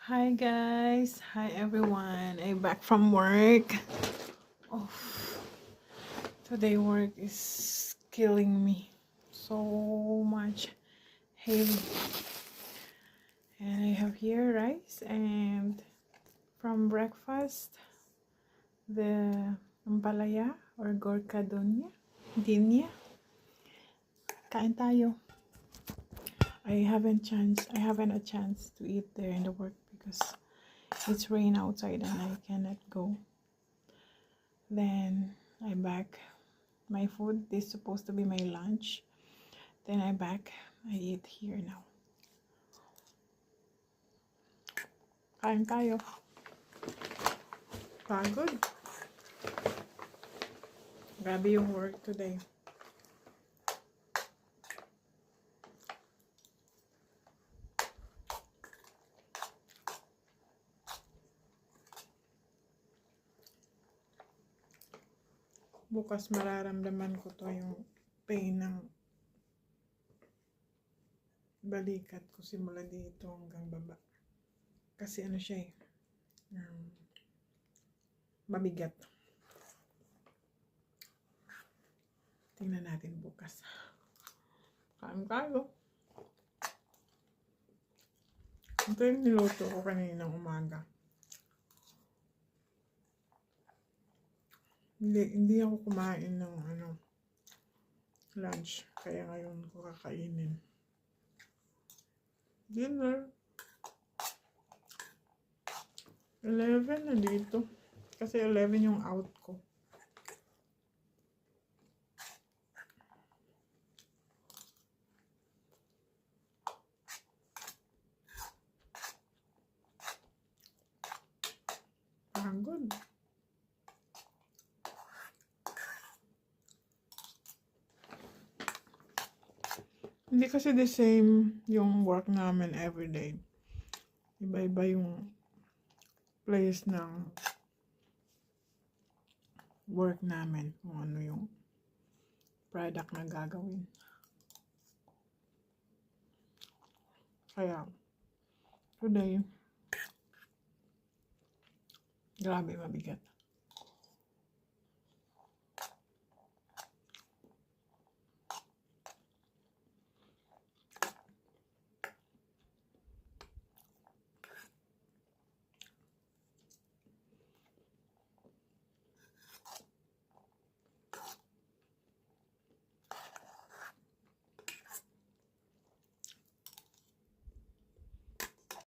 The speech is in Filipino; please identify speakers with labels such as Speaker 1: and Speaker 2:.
Speaker 1: Hi guys, hi everyone. I'm back from work. Oh, today work is killing me so much heavy. And I have here rice and from breakfast the ampalaya or gorka dinya. Kain tayo. I haven't a chance to eat there in the work because it's rain outside and I cannot go. Then I back my food. This is supposed to be my lunch. Then I eat here now. Kain tayo. Pagod. Grabe yung work today. Bukas mararamdaman ko to yung pain ng balikat ko simula dito hanggang baba. Kasi ano siya mabigat. Tingnan natin bukas. Kain tayo. Ito yung niluto ko kaninang umaga. Hindi ako kumain ng lunch. Kaya ngayon ko kakainin. Dinner. 11 na dito. Kasi 11 yung out ko. Pagod. Hindi kasi the same yung work namin everyday. Iba-iba yung place ng work namin. Kung ano yung product na gagawin. Kaya, today, grabe mabigat.